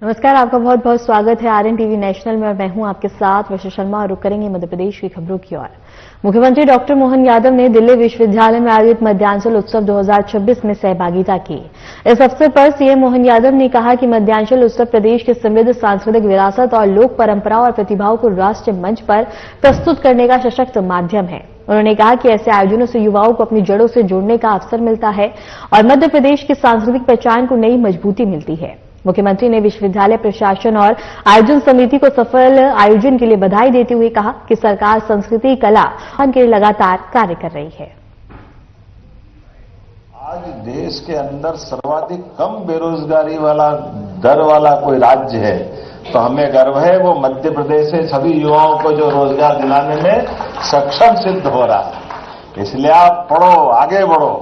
नमस्कार, आपका बहुत बहुत स्वागत है आरएन टीवी नेशनल में और मैं हूं आपके साथ वर्षा शर्मा। और रुक करेंगे मध्य प्रदेश की खबरों की ओर। मुख्यमंत्री डॉक्टर मोहन यादव ने दिल्ली विश्वविद्यालय में आयोजित मध्यांचल उत्सव 2026 में सहभागिता की। इस अवसर पर सीएम मोहन यादव ने कहा कि मध्यांचल उत्सव प्रदेश की समृद्ध सांस्कृतिक विरासत और लोक परंपराओं और प्रतिभाओं को राष्ट्रीय मंच पर प्रस्तुत करने का सशक्त माध्यम है। उन्होंने कहा कि ऐसे आयोजनों से युवाओं को अपनी जड़ों से जुड़ने का अवसर मिलता है और मध्य प्रदेश की सांस्कृतिक पहचान को नई मजबूती मिलती है। मुख्यमंत्री ने विश्वविद्यालय प्रशासन और आयोजन समिति को सफल आयोजन के लिए बधाई देते हुए कहा कि सरकार संस्कृति कला के लिए लगातार कार्य कर रही है। आज देश के अंदर सर्वाधिक कम बेरोजगारी वाला दर वाला कोई राज्य है तो हमें गर्व है। वो मध्य प्रदेश से सभी युवाओं को जो रोजगार दिलाने में सक्षम सिद्ध हो रहा है। इसलिए आप पढ़ो, आगे बढ़ो,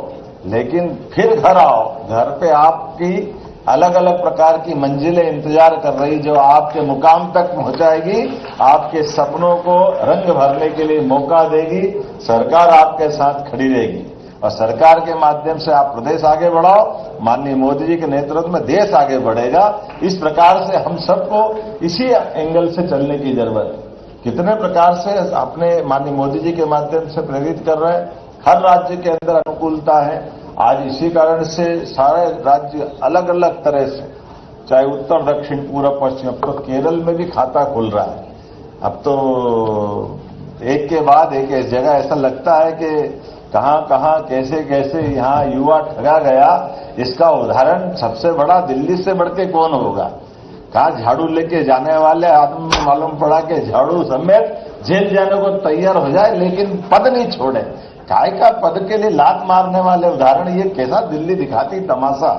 लेकिन फिर घर आओ। घर पे आपकी अलग अलग प्रकार की मंजिलें इंतजार कर रही जो आपके मुकाम तक पहुंचाएगी, आपके सपनों को रंग भरने के लिए मौका देगी। सरकार आपके साथ खड़ी रहेगी और सरकार के माध्यम से आप प्रदेश आगे बढ़ाओ। माननीय मोदी जी के नेतृत्व में देश आगे बढ़ेगा। इस प्रकार से हम सबको इसी एंगल से चलने की जरूरत है। कितने प्रकार से अपने माननीय मोदी जी के माध्यम से प्रेरित कर रहे हैं। हर राज्य के अंदर अनुकूलता है। आज इसी कारण से सारे राज्य अलग अलग तरह से, चाहे उत्तर दक्षिण पूर्व पश्चिम, अब तो केरल में भी खाता खुल रहा है। अब तो एक के बाद एक इस जगह ऐसा लगता है कि कहां कहां कैसे कैसे यहां युवा ठगा गया। इसका उदाहरण सबसे बड़ा दिल्ली से बढ़ के कौन होगा। कहां झाड़ू लेके जाने वाले आदमी मालूम पड़ा कि झाड़ू समेत जेल जाने को तैयार हो जाए लेकिन पद नहीं छोड़े। काय का पद के लिए लात मारने वाले उदाहरण, ये कैसा दिल्ली दिखाती तमाशा,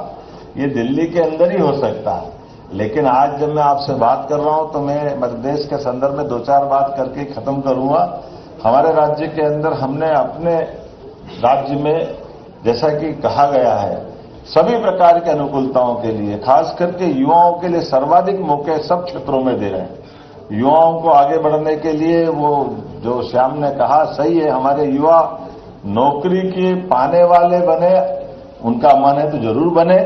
ये दिल्ली के अंदर ही हो सकता है। लेकिन आज जब मैं आपसे बात कर रहा हूं तो मैं मध्य प्रदेश के संदर्भ में दो चार बात करके खत्म करूंगा। हमारे राज्य के अंदर हमने अपने राज्य में, जैसा कि कहा गया है, सभी प्रकार की अनुकूलताओं के लिए, खास करके युवाओं के लिए सर्वाधिक मौके सब क्षेत्रों में दे रहे हैं। युवाओं को आगे बढ़ने के लिए वो जो श्याम ने कहा सही है, हमारे युवा नौकरी के पाने वाले बने, उनका मन है तो जरूर बने,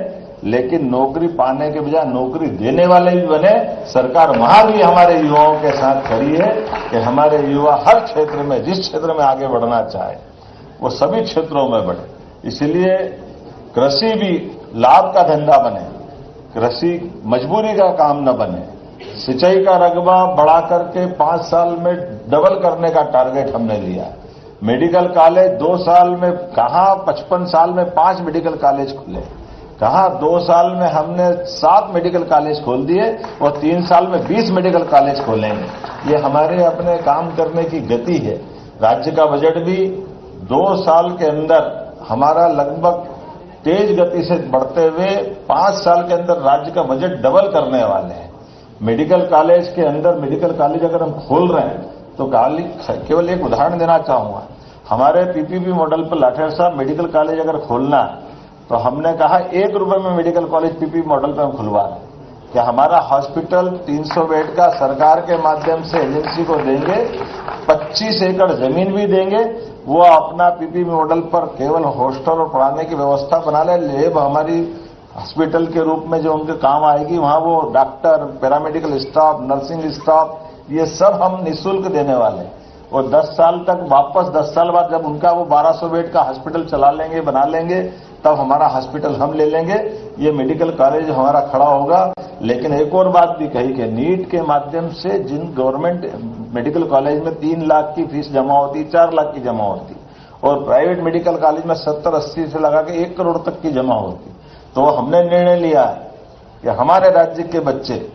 लेकिन नौकरी पाने के बजाय नौकरी देने वाले भी बने। सरकार वहां भी हमारे युवाओं के साथ खड़ी है कि हमारे युवा हर क्षेत्र में, जिस क्षेत्र में आगे बढ़ना चाहे वो सभी क्षेत्रों में बढ़े। इसलिए कृषि भी लाभ का धंधा बने, कृषि मजबूरी का काम न बने। सिंचाई का रकबा बढ़ा करके 5 साल में डबल करने का टारगेट हमने लिया है। मेडिकल कॉलेज 2 साल में, कहां 55 साल में 5 मेडिकल कॉलेज खुले, कहां 2 साल में हमने 7 मेडिकल कॉलेज खोल दिए और 3 साल में 20 मेडिकल कॉलेज खोलेंगे। ये हमारे अपने काम करने की गति है। राज्य का बजट भी 2 साल के अंदर हमारा लगभग तेज गति से बढ़ते हुए 5 साल के अंदर राज्य का बजट डबल करने वाले हैं। मेडिकल कॉलेज के अंदर मेडिकल कॉलेज अगर हम खोल रहे हैं तो केवल एक उदाहरण देना चाहूंगा। हमारे पीपीपी मॉडल पर लाठेर साहब मेडिकल कॉलेज अगर खोलना है तो हमने कहा 1 रुपए में मेडिकल कॉलेज पीपीपी मॉडल पर हम खुलवा रहे हैं कि हमारा हॉस्पिटल 300 बेड का सरकार के माध्यम से एजेंसी को देंगे, 25 एकड़ जमीन भी देंगे। वो अपना पीपीपी मॉडल पर केवल हॉस्टल और पढ़ाने की व्यवस्था बना ले। लेब हमारी हॉस्पिटल के रूप में जो उनके काम आएगी, वहां वो doctor, paramedical staff, nursing staff, ये सब हम निःशुल्क देने वाले। और 10 साल तक वापस 10 साल बाद जब उनका वो 1200 बेड का हॉस्पिटल चला लेंगे, बना लेंगे, तब हमारा हॉस्पिटल हम ले लेंगे। ये मेडिकल कॉलेज हमारा खड़ा होगा। लेकिन एक और बात भी कही कि नीट के माध्यम से जिन गवर्नमेंट मेडिकल कॉलेज में 3 लाख की फीस जमा होती, 4 लाख की जमा होती, और प्राइवेट मेडिकल कॉलेज में 70-80 से लगा के 1 करोड़ तक की जमा होती, तो हमने निर्णय लिया कि हमारे राज्य के बच्चे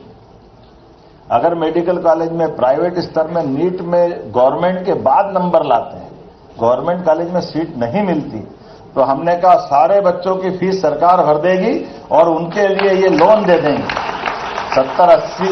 अगर मेडिकल कॉलेज में प्राइवेट स्तर में नीट में गवर्नमेंट के बाद नंबर लाते हैं, गवर्नमेंट कॉलेज में सीट नहीं मिलती, तो हमने कहा सारे बच्चों की फीस सरकार भर देगी और उनके लिए ये लोन दे देंगे। 70-80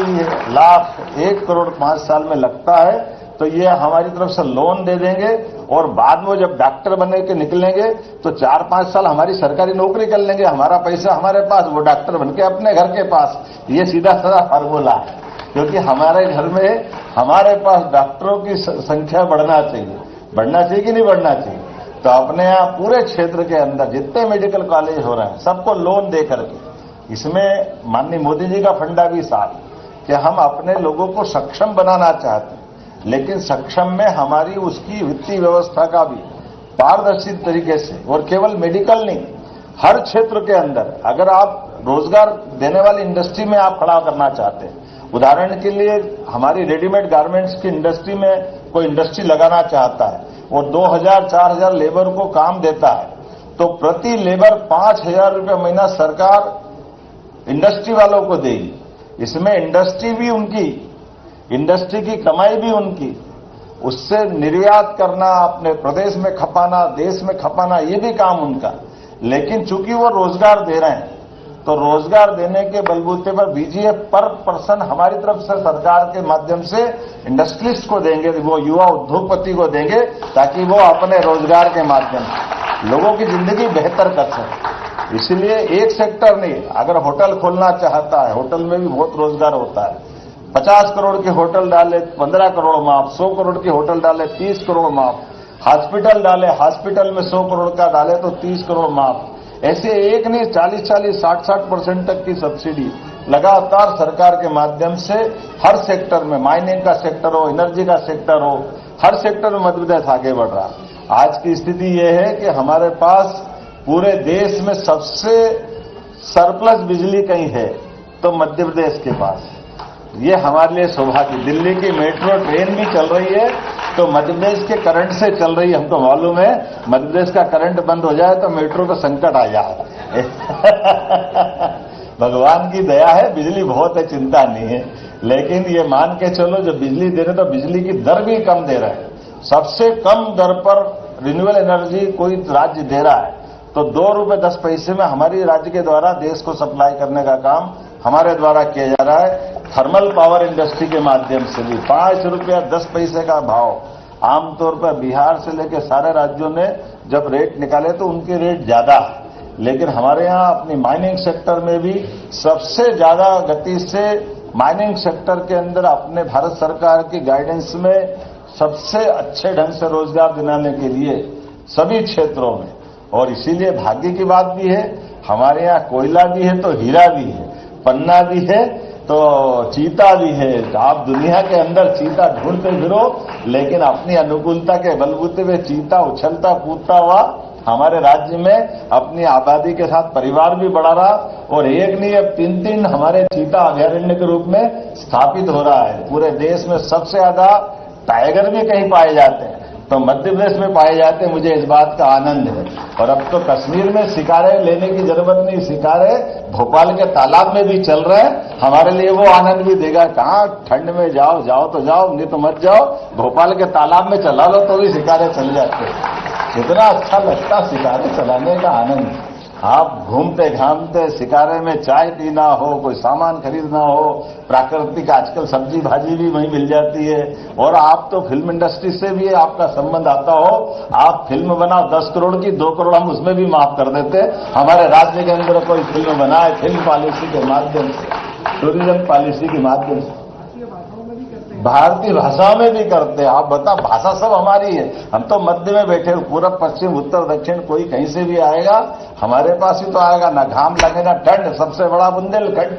लाख, 1 करोड़ 5 साल में लगता है, तो ये हमारी तरफ से लोन दे देंगे। और बाद में जब डॉक्टर बने के निकलेंगे तो 4-5 साल हमारी सरकारी नौकरी कर लेंगे, हमारा पैसा हमारे पास, वो डॉक्टर बन के अपने घर के पास। ये सीधा साधा फार्मूला है, क्योंकि हमारे घर में हमारे पास डॉक्टरों की संख्या बढ़ना चाहिए कि नहीं बढ़ना चाहिए। तो अपने यहाँ पूरे क्षेत्र के अंदर जितने मेडिकल कॉलेज हो रहे हैं सबको लोन दे करके इसमें माननीय मोदी जी का फंडा भी साथ कि हम अपने लोगों को सक्षम बनाना चाहते हैं, लेकिन सक्षम में हमारी उसकी वित्तीय व्यवस्था का भी पारदर्शी तरीके से, और केवल मेडिकल नहीं, हर क्षेत्र के अंदर अगर आप रोजगार देने वाली इंडस्ट्री में आप खड़ा करना चाहते हैं, उदाहरण के लिए हमारी रेडीमेड गारमेंट्स की इंडस्ट्री में कोई इंडस्ट्री लगाना चाहता है और 2000-4000 लेबर को काम देता है, तो प्रति लेबर 5000 रुपये महीना सरकार इंडस्ट्री वालों को देगी। इसमें इंडस्ट्री भी उनकी, इंडस्ट्री की कमाई भी उनकी, उससे निर्यात करना, अपने प्रदेश में खपाना, देश में खपाना, ये भी काम उनका। लेकिन चूंकि वो रोजगार दे रहे हैं, तो रोजगार देने के बलबूते पर बीजीएफ पर पर्सन हमारी तरफ से सरकार के माध्यम से इंडस्ट्रियलिस्ट को देंगे, वो युवा उद्योगपति को देंगे, ताकि वो अपने रोजगार के माध्यम से लोगों की जिंदगी बेहतर कर सके। इसलिए एक सेक्टर नहीं, अगर होटल खोलना चाहता है, होटल में भी बहुत रोजगार होता है, 50 करोड़ के होटल डाले 15 करोड़ माफ, 100 करोड़ के होटल डाले 30 करोड़ माफ, हॉस्पिटल डाले, हॉस्पिटल में 100 करोड़ का डाले तो 30 करोड़ माफ। ऐसे एक नहीं, 40-40, 60-60% तक की सब्सिडी लगातार सरकार के माध्यम से हर सेक्टर में, माइनिंग का सेक्टर हो, एनर्जी का सेक्टर हो, हर सेक्टर में मध्य प्रदेश आगे बढ़ रहा है। आज की स्थिति यह है कि हमारे पास पूरे देश में सबसे सरप्लस बिजली कहीं है तो मध्य प्रदेश के पास। ये हमारे लिए सौभाग्य। दिल्ली की मेट्रो ट्रेन भी चल रही है तो मध्य प्रदेश के करंट से चल रही है। हमको मालूम है मध्य प्रदेश का करंट बंद हो जाए तो मेट्रो को संकट आ जाए। भगवान की दया है, बिजली बहुत है, चिंता नहीं है। लेकिन ये मान के चलो, जो बिजली दे रहे तो बिजली की दर भी कम दे रहे हैं। सबसे कम दर पर रिन्यूएबल एनर्जी कोई राज्य दे रहा है तो 2 रुपये 10 पैसे में हमारी राज्य के द्वारा देश को सप्लाई करने का काम हमारे द्वारा किया जा रहा है। थर्मल पावर इंडस्ट्री के माध्यम से भी 5 रुपया 10 पैसे का भाव, आमतौर पर बिहार से लेकर सारे राज्यों ने जब रेट निकाले तो उनके रेट ज्यादा है, लेकिन हमारे यहाँ अपनी माइनिंग सेक्टर में भी सबसे ज्यादा गति से माइनिंग सेक्टर के अंदर अपने भारत सरकार की गाइडेंस में सबसे अच्छे ढंग से रोजगार दिलाने के लिए सभी क्षेत्रों में। और इसीलिए भाग्य की बात भी है, हमारे यहाँ कोयला भी है तो हीरा भी है, पन्ना भी है तो चीता भी है। आप दुनिया के अंदर चीता ढूंढते फिरो, लेकिन अपनी अनुकूलता के बलबूते पे चीता उछलता कूदता हुआ हमारे राज्य में अपनी आबादी के साथ परिवार भी बढ़ा रहा। और एक नहीं, अब 3 हमारे चीता अभयारण्य के रूप में स्थापित हो रहा है। पूरे देश में सबसे ज्यादा टाइगर भी कहीं पाए जाते हैं तो मध्य प्रदेश में पाए जाते हैं। मुझे इस बात का आनंद है। और अब तो कश्मीर में शिकारे लेने की जरूरत नहीं, शिकारे भोपाल के तालाब में भी चल रहे हैं। हमारे लिए वो आनंद भी देगा। कहाँ ठंड में जाओ तो जाओ, नहीं तो मत जाओ, भोपाल के तालाब में चला लो तो भी शिकारे चल जाते हैं। कितना अच्छा लगता शिकारे चलाने का आनंद। आप घूमते घामते शिकारे में चाय पीना हो, कोई सामान खरीदना हो, प्राकृतिक आजकल सब्जी भाजी भी वहीं मिल जाती है। और आप तो फिल्म इंडस्ट्री से भी आपका संबंध आता हो, आप फिल्म बनाओ 10 करोड़ की, 2 करोड़ हम उसमें भी माफ कर देते हैं। हमारे राज्य के अंदर कोई फिल्म बनाए फिल्म पॉलिसी के माध्यम से, टूरिज्म पॉलिसी के माध्यम से, भारतीय भाषाओं में भी करते हैं। आप बताओ, भाषा सब हमारी है। हम तो मध्य में बैठे, पूरब पश्चिम उत्तर दक्षिण, कोई कहीं से भी आएगा हमारे पास ही तो आएगा। ना घाम लगे ना ठंड, सबसे बड़ा बुंदेलखंड।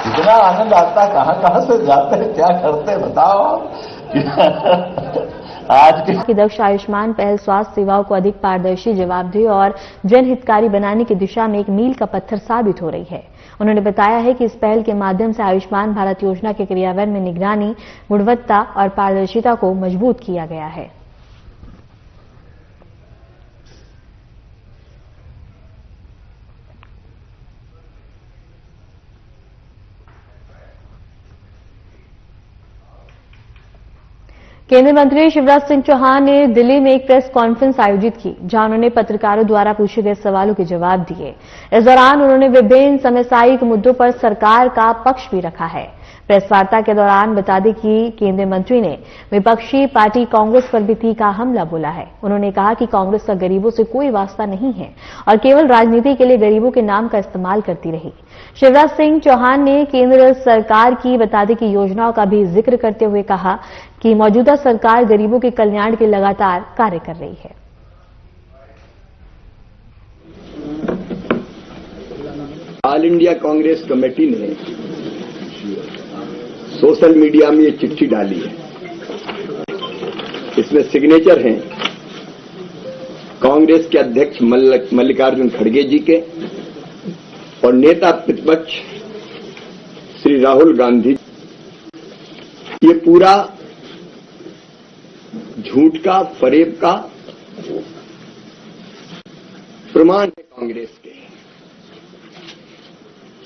कितना आनंद आता है। कहां कहां से जाते हैं, क्या करते हैं, बताओ आप। आज की दक्ष आयुष्मान पहल स्वास्थ्य सेवाओं को अधिक पारदर्शी, जवाबदेह और जनहितकारी बनाने की दिशा में एक मील का पत्थर साबित हो रही है। उन्होंने बताया है कि इस पहल के माध्यम से आयुष्मान भारत योजना के क्रियान्वयन में निगरानी, गुणवत्ता और पारदर्शिता को मजबूत किया गया है। केंद्रीय मंत्री शिवराज सिंह चौहान ने दिल्ली में एक प्रेस कॉन्फ्रेंस आयोजित की, जहां उन्होंने पत्रकारों द्वारा पूछे गए सवालों के जवाब दिए। इस दौरान उन्होंने विभिन्न समसामयिक मुद्दों पर सरकार का पक्ष भी रखा है। प्रेस वार्ता के दौरान बता दें कि केंद्रीय मंत्री ने विपक्षी पार्टी कांग्रेस पर भी तीखा हमला बोला है। उन्होंने कहा कि कांग्रेस का गरीबों से कोई वास्ता नहीं है और केवल राजनीति के लिए गरीबों के नाम का इस्तेमाल करती रही। शिवराज सिंह चौहान ने केंद्र सरकार की बता दें कि योजनाओं का भी जिक्र करते हुए कहा कि मौजूदा सरकार गरीबों के कल्याण के लगातार कार्य कर रही है। ऑल इंडिया कांग्रेस कमेटी ने सोशल मीडिया में ये चिट्ठी डाली है। इसमें सिग्नेचर हैं कांग्रेस के अध्यक्ष मल्लिकार्जुन खड़गे जी के और नेता प्रतिपक्ष श्री राहुल गांधी। ये पूरा झूठ का, फरेब का प्रमाण है कांग्रेस के।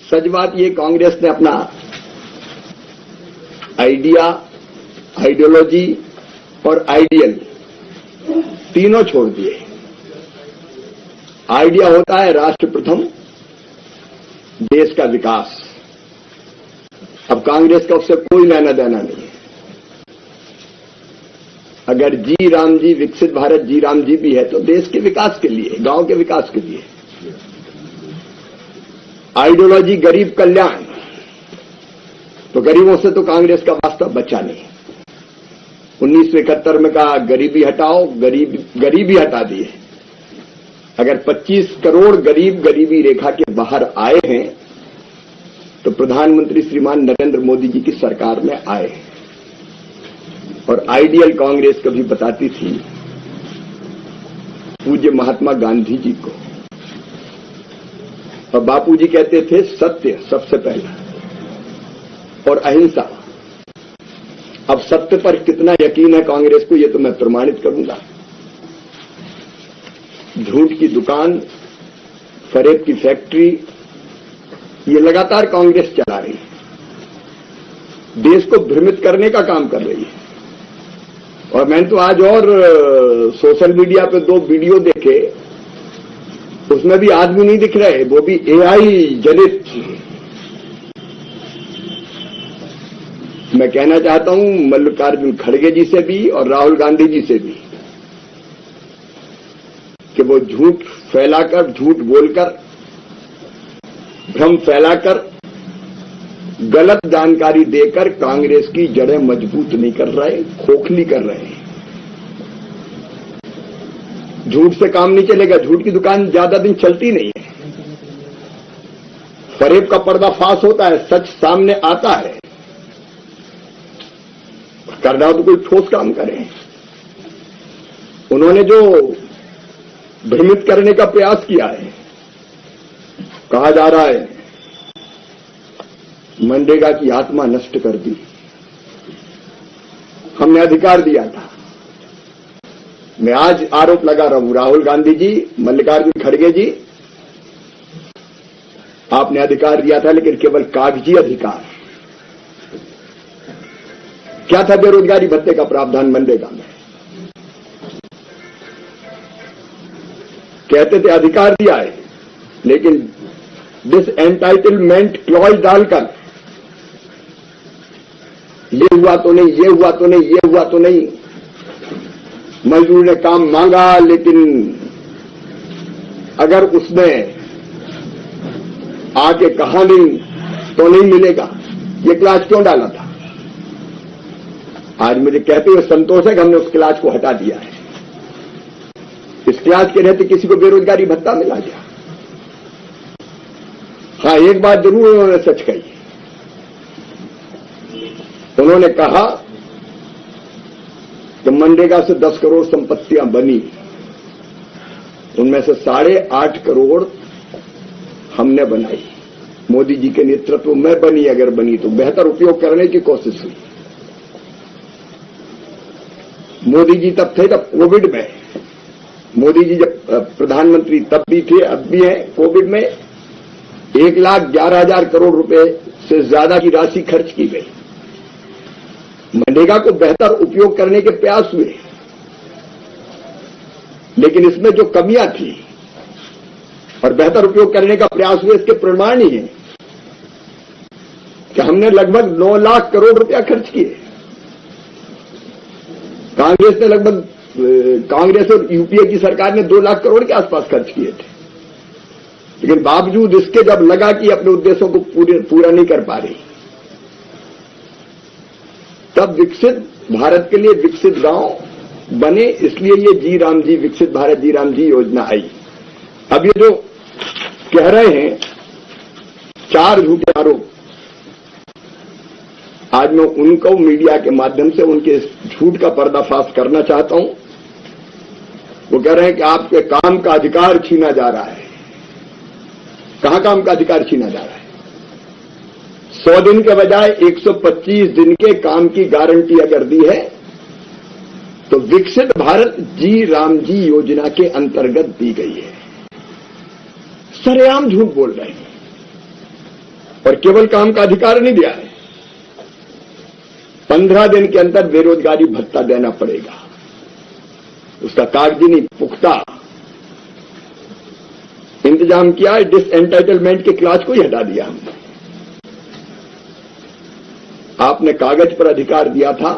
सच बात ये, कांग्रेस ने अपना आइडिया, आइडियोलॉजी और आइडियल तीनों छोड़ दिए। आइडिया होता है राष्ट्र प्रथम, देश का विकास। अब कांग्रेस का उससे कोई लेना देना नहीं है। अगर जी राम जी, विकसित भारत जी राम जी भी है तो देश के विकास के लिए, गांव के विकास के लिए। आइडियोलॉजी गरीब कल्याण, तो गरीबों से तो कांग्रेस का वास्ता बचा नहीं। 1971 में कहा गरीबी हटाओ, गरीबी हटा दिए। अगर 25 करोड़ गरीब गरीबी रेखा के बाहर आए हैं तो प्रधानमंत्री श्रीमान नरेंद्र मोदी जी की सरकार में आए। और आइडियल कांग्रेस कभी बताती थी पूज्य महात्मा गांधी जी को, और बापू जी कहते थे सत्य सबसे पहला और अहिंसा। अब सत्य पर कितना यकीन है कांग्रेस को, ये तो मैं प्रमाणित करूंगा। झूठ की दुकान, फरेब की फैक्ट्री, ये लगातार कांग्रेस चला रही है। देश को भ्रमित करने का काम कर रही है। और मैंने तो आज और सोशल मीडिया पे 2 वीडियो देखे, उसमें भी आदमी नहीं दिख रहे, वो भी एआई जनित। मैं कहना चाहता हूं मल्लिकार्जुन खड़गे जी से भी और राहुल गांधी जी से भी कि वो झूठ फैलाकर, झूठ बोलकर, भ्रम फैलाकर, गलत जानकारी देकर कांग्रेस की जड़ें मजबूत नहीं कर रहे, खोखली कर रहे हैं। झूठ से काम नहीं चलेगा, झूठ की दुकान ज्यादा दिन चलती नहीं है। फरेब का पर्दाफाश होता है, सच सामने आता है। करना हो तो कोई ठोस काम करें। उन्होंने जो भ्रमित करने का प्रयास किया है, कहा जा रहा है मनरेगा की आत्मा नष्ट कर दी। हमने अधिकार दिया था। मैं आज आरोप लगा रहा हूं, राहुल गांधी जी, मल्लिकार्जुन खड़गे जी, आपने अधिकार दिया था लेकिन केवल कागजी अधिकार। क्या था बेरोजगारी भत्ते का प्रावधान मनरेगा में? कहते थे अधिकार दिया है, लेकिन डिस एंटाइटलमेंट क्लॉज डालकर ये हुआ तो नहीं, ये हुआ तो नहीं, ये हुआ तो नहीं। मजदूर ने काम मांगा लेकिन अगर उसने आके कहा नहीं तो नहीं मिलेगा, ये क्लास क्यों डाला था? आज मुझे कहते हुए संतोष है कि हमने उस क्लास को हटा दिया है। इस क्लास के रहते किसी को बेरोजगारी भत्ता मिला गया। हाँ, एक बात जरूर उन्होंने सच कही। उन्होंने कहा कि मनरेगा से 10 करोड़ संपत्तियां बनी, उनमें से 8.5 करोड़ हमने बनाई। मोदी जी के नेतृत्व में बनी, अगर बनी तो बेहतर उपयोग करने की कोशिश हुई। मोदी जी तब थे तब कोविड में, मोदी जी जब प्रधानमंत्री तब भी थे, अब भी हैं। कोविड में 1,11,000 करोड़ रुपए से ज्यादा की राशि खर्च की गई। मनरेगा को बेहतर उपयोग करने के प्रयास हुए, लेकिन इसमें जो कमियां थी और बेहतर उपयोग करने का प्रयास हुए, इसके प्रमाण ही हैं कि हमने लगभग 9 लाख करोड़ रुपया खर्च किए। कांग्रेस ने लगभग, कांग्रेस और यूपीए की सरकार ने 2 लाख करोड़ के आसपास खर्च किए थे। लेकिन बावजूद इसके जब लगा कि अपने उद्देश्यों को पूरा नहीं कर पा रही, तब विकसित भारत के लिए विकसित गांव बने। इसलिए ये जी राम जी, विकसित भारत जी राम जी योजना आई। अब ये जो कह रहे हैं 4 झूठे आरोप आज मैं उनको मीडिया के माध्यम से उनके झूठ का पर्दाफाश करना चाहता हूं। वो कह रहे हैं कि आपके काम का अधिकार छीना जा रहा है। कहां काम का अधिकार छीना जा रहा है? 100 दिन के बजाय 125 दिन के काम की गारंटी अगर दी है तो विकसित भारत जी राम जी योजना के अंतर्गत दी गई है। सरेआम झूठ बोल रहे हैं और केवल काम का अधिकार नहीं दिया है, 15 दिन के अंदर बेरोजगारी भत्ता देना पड़ेगा। उसका कागजी नहीं पुख्ता इंतजाम किया है। डिसएंटाइटलमेंट के क्लास को ही हटा दिया हमने। आपने कागज पर अधिकार दिया था,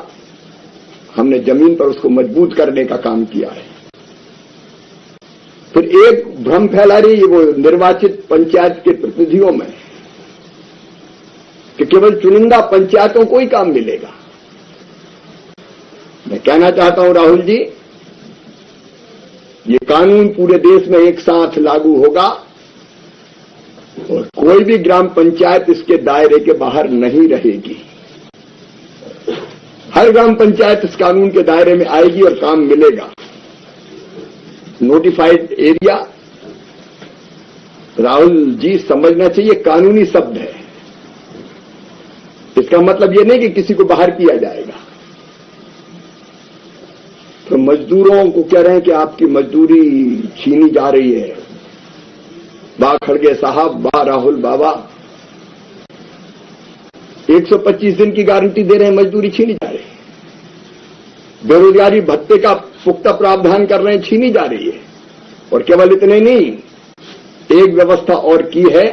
हमने जमीन पर उसको मजबूत करने का काम किया है। फिर एक भ्रम फैला रही है वो निर्वाचित पंचायत के प्रतिनिधियों में कि केवल चुनिंदा पंचायतों को ही काम मिलेगा। मैं कहना चाहता हूं राहुल जी, ये कानून पूरे देश में एक साथ लागू होगा और कोई भी ग्राम पंचायत इसके दायरे के बाहर नहीं रहेगी। हर ग्राम पंचायत इस कानून के दायरे में आएगी और काम मिलेगा। नोटिफाइड एरिया, राहुल जी समझना चाहिए, कानूनी शब्द है। इसका मतलब यह नहीं कि किसी को बाहर किया जाएगा। तो मजदूरों को कह रहे हैं कि आपकी मजदूरी छीनी जा रही है। वाह खड़गे साहब, वाह राहुल बाबा, 125 दिन की गारंटी दे रहे हैं, मजदूरी छीनी जा रही है। बेरोजगारी भत्ते का पुख्ता प्रावधान कर रहे हैं, छीनी जा रही है। और केवल इतने नहीं, एक व्यवस्था और की है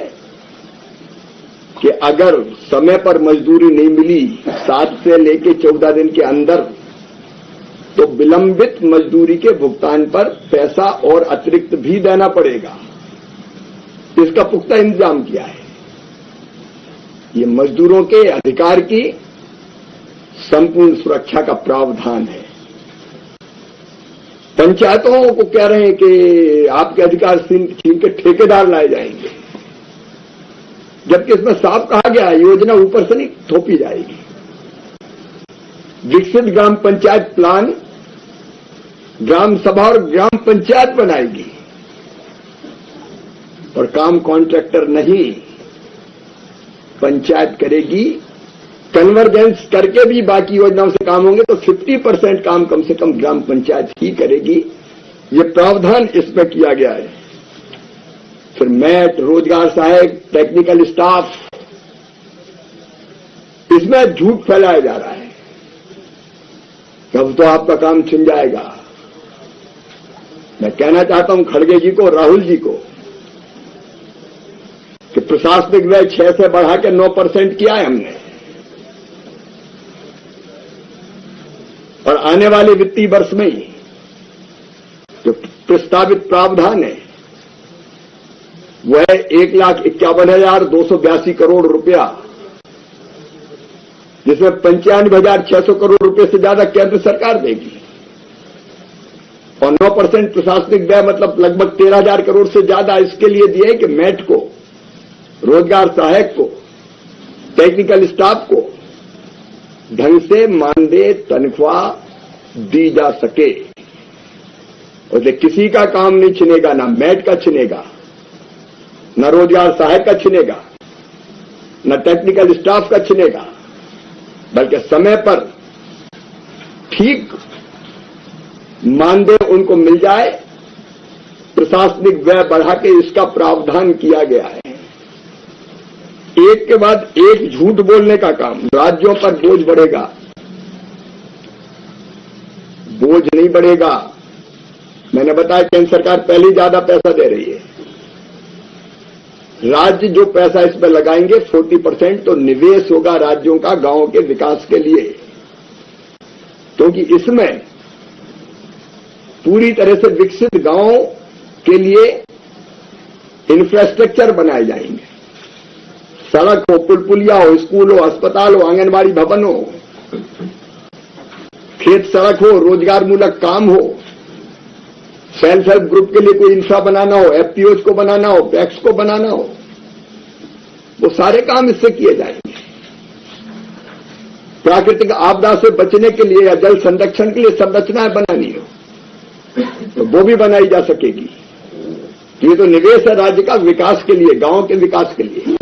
कि अगर समय पर मजदूरी नहीं मिली 7 से लेकर 14 दिन के अंदर, तो विलंबित मजदूरी के भुगतान पर पैसा और अतिरिक्त भी देना पड़ेगा। इसका पुख्ता इंतजाम किया है। ये मजदूरों के अधिकार की संपूर्ण सुरक्षा का प्रावधान है। पंचायतों को कह रहे हैं कि आपके अधिकार छीन के ठेकेदार लाए जाएंगे, जबकि इसमें साफ कहा गया है योजना ऊपर से नहीं थोपी जाएगी। विकसित ग्राम पंचायत प्लान ग्राम सभा और ग्राम पंचायत बनाएगी और काम कॉन्ट्रैक्टर नहीं, पंचायत करेगी। कन्वर्जेंस करके भी बाकी योजनाओं से काम होंगे तो 50% काम कम से कम ग्राम पंचायत ही करेगी। ये प्रावधान इसमें किया गया है। फिर मैट, रोजगार सहायक, टेक्निकल स्टाफ, इसमें झूठ फैलाया जा रहा है। अब तो आपका काम छिन जाएगा। मैं कहना चाहता हूं खड़गे जी को, राहुल जी को, कि प्रशासनिक व्यय 6 से बढ़ा के 9% किया है हमने, और आने वाले वित्तीय वर्ष में ही जो प्रस्तावित प्रावधान है वह 1,51,282 करोड़ रुपया, जिसमें 95,600 करोड़ रुपए से ज्यादा केंद्र सरकार देगी और 9% प्रशासनिक व्यय मतलब लगभग 13,000 करोड़ से ज्यादा इसके लिए दिए कि मैट को, रोजगार सहायक को, टेक्निकल स्टाफ को ढंग से मानदेय तनख्वाह दी जा सके। और किसी का काम नहीं छिनेगा, ना मैट का छिनेगा, न रोजगार सहायक का छिनेगा, न टेक्निकल स्टाफ का छिनेगा, बल्कि समय पर ठीक मानदेय उनको मिल जाए। प्रशासनिक व्यय बढ़ा के इसका प्रावधान किया गया है। एक के बाद एक झूठ बोलने का काम, राज्यों पर बोझ बढ़ेगा। बोझ नहीं बढ़ेगा। मैंने बताया केंद्र सरकार पहले ही ज्यादा पैसा दे रही है। राज्य जो पैसा इसमें लगाएंगे 40% तो निवेश होगा राज्यों का गांवों के विकास के लिए, क्योंकि इसमें पूरी तरह से विकसित गांवों के लिए इंफ्रास्ट्रक्चर बनाए जाएंगे। सड़क हो, पुल पुलिया हो, स्कूल हो, अस्पताल हो, आंगनबाड़ी भवन हो, खेत सड़क हो, रोजगार मूलक काम हो, सेल्फ हेल्प ग्रुप के लिए कोई इंफ्रा बनाना हो, एफपीओज को बनाना हो, पैक्स को बनाना हो, वो सारे काम इससे किए जाएंगे। प्राकृतिक आपदा से बचने के लिए या जल संरक्षण के लिए संरचनाएं बनानी हो तो वो भी बनाई जा सकेगी। ये तो निवेश है राज्य का विकास के लिए, गांव के विकास के लिए।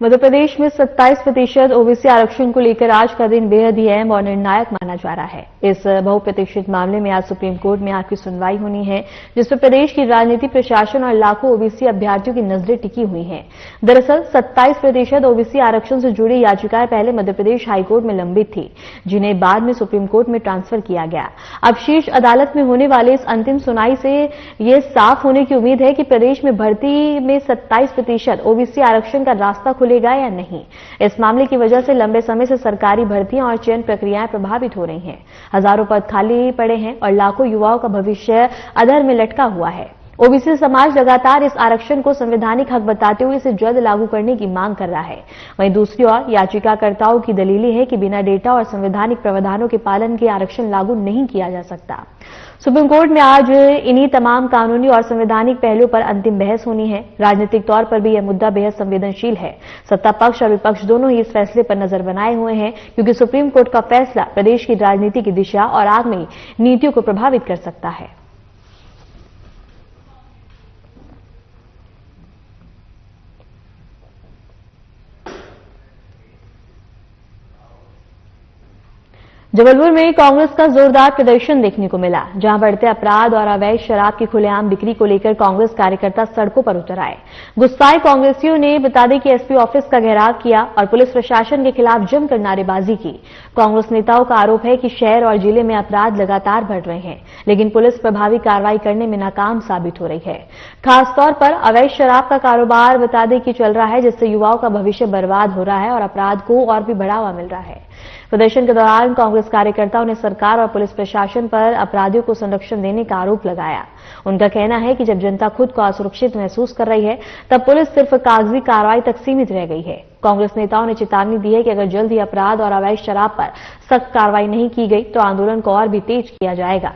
मध्य प्रदेश में 27% ओबीसी आरक्षण को लेकर आज का दिन बेहद ही अहम और निर्णायक माना जा रहा है। इस बहुप्रतीक्षित मामले में आज सुप्रीम कोर्ट में आपकी सुनवाई होनी है, जिसमें प्रदेश की राजनीति, प्रशासन और लाखों ओबीसी अभ्यर्थियों की नजरें टिकी हुई हैं। दरअसल 27% ओबीसी आरक्षण से जुड़ी याचिकाएं पहले मध्य प्रदेश हाईकोर्ट में लंबित थी, जिन्हें बाद में सुप्रीम कोर्ट में ट्रांसफर किया गया। अब शीर्ष अदालत में होने वाले इस अंतिम सुनवाई से यह साफ होने की उम्मीद है कि प्रदेश में भर्ती में 27% ओबीसी आरक्षण का रास्ता खुलेगा या नहीं। इस मामले की वजह से लंबे समय से सरकारी भर्तियां और चयन प्रक्रियाएं प्रभावित हो रही हैं। हजारों पद खाली पड़े हैं और लाखों युवाओं का भविष्य अधर में लटका हुआ है। ओबीसी समाज लगातार इस आरक्षण को संवैधानिक हक बताते हुए इसे जल्द लागू करने की मांग कर रहा है। वहीं दूसरी ओर याचिकाकर्ताओं की दलीलें हैं कि बिना डेटा और संवैधानिक प्रावधानों के पालन के आरक्षण लागू नहीं किया जा सकता। सुप्रीम कोर्ट में आज इन्हीं तमाम कानूनी और संवैधानिक पहलुओं पर अंतिम बहस होनी है। राजनीतिक तौर पर भी यह मुद्दा बेहद संवेदनशील है। सत्ता पक्ष और विपक्ष दोनों ही इस फैसले पर नजर बनाए हुए हैं, क्योंकि सुप्रीम कोर्ट का फैसला प्रदेश की राजनीति की दिशा और आगामी नीतियों को प्रभावित कर सकता है। जबलपुर में कांग्रेस का जोरदार प्रदर्शन देखने को मिला, जहां बढ़ते अपराध और अवैध शराब की खुलेआम बिक्री को लेकर कांग्रेस कार्यकर्ता सड़कों पर उतर आए। गुस्साए कांग्रेसियों ने बता दें कि एसपी ऑफिस का घेराव किया और पुलिस प्रशासन के खिलाफ जमकर नारेबाजी की। कांग्रेस नेताओं का आरोप है कि शहर और जिले में अपराध लगातार बढ़ रहे हैं, लेकिन पुलिस प्रभावी कार्रवाई करने में नाकाम साबित हो रही है। खासतौर पर अवैध शराब का कारोबार बता दें कि चल रहा है, जिससे युवाओं का भविष्य बर्बाद हो रहा है और अपराध को और भी बढ़ावा मिल रहा है। प्रदर्शन के दौरान कांग्रेस कार्यकर्ताओं ने सरकार और पुलिस प्रशासन पर अपराधियों को संरक्षण देने का आरोप लगाया। उनका कहना है कि जब जनता खुद को असुरक्षित महसूस कर रही है, तब पुलिस सिर्फ कागजी कार्रवाई तक सीमित रह गई है। कांग्रेस नेताओं ने चेतावनी दी है कि अगर जल्द ही अपराध और अवैध शराब पर सख्त कार्रवाई नहीं की गई तो आंदोलन को और भी तेज किया जाएगा।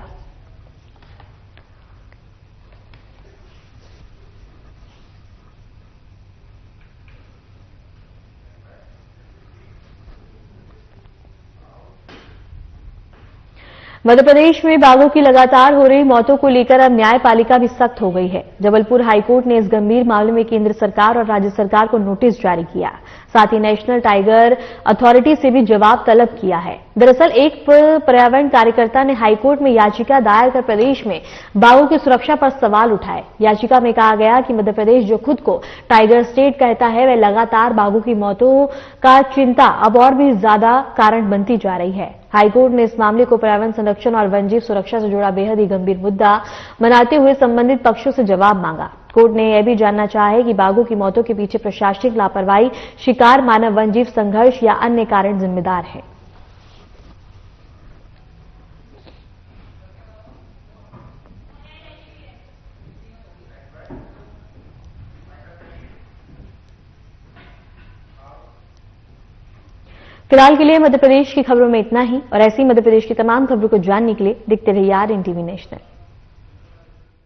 मध्य प्रदेश में बाघों की लगातार हो रही मौतों को लेकर अब न्यायपालिका भी सख्त हो गई है। जबलपुर हाईकोर्ट ने इस गंभीर मामले में केंद्र सरकार और राज्य सरकार को नोटिस जारी किया, साथ ही नेशनल टाइगर अथॉरिटी से भी जवाब तलब किया है। दरअसल एक पर्यावरण कार्यकर्ता ने हाईकोर्ट में याचिका दायर कर प्रदेश में बाघों की सुरक्षा पर सवाल उठाए। याचिका में कहा गया कि मध्य प्रदेश जो खुद को टाइगर स्टेट कहता है, वह लगातार बाघों की मौतों का चिंता अब और भी ज्यादा कारण बनती जा रही है। हाईकोर्ट ने इस मामले को पर्यावरण संरक्षण और वन्यजीव सुरक्षा से जुड़ा बेहद ही गंभीर मुद्दा बनाते हुए संबंधित पक्षों से जवाब मांगा। कोर्ट ने यह भी जानना चाहा है कि बाघों की मौतों के पीछे प्रशासनिक लापरवाही, शिकार, मानव वन्यजीव संघर्ष या अन्य कारण जिम्मेदार है। फिलहाल के लिए मध्य प्रदेश की खबरों में इतना ही, और ऐसी मध्य प्रदेश की तमाम खबरों को जानने के लिए देखते रहिए आरएन टीवी नेशनल।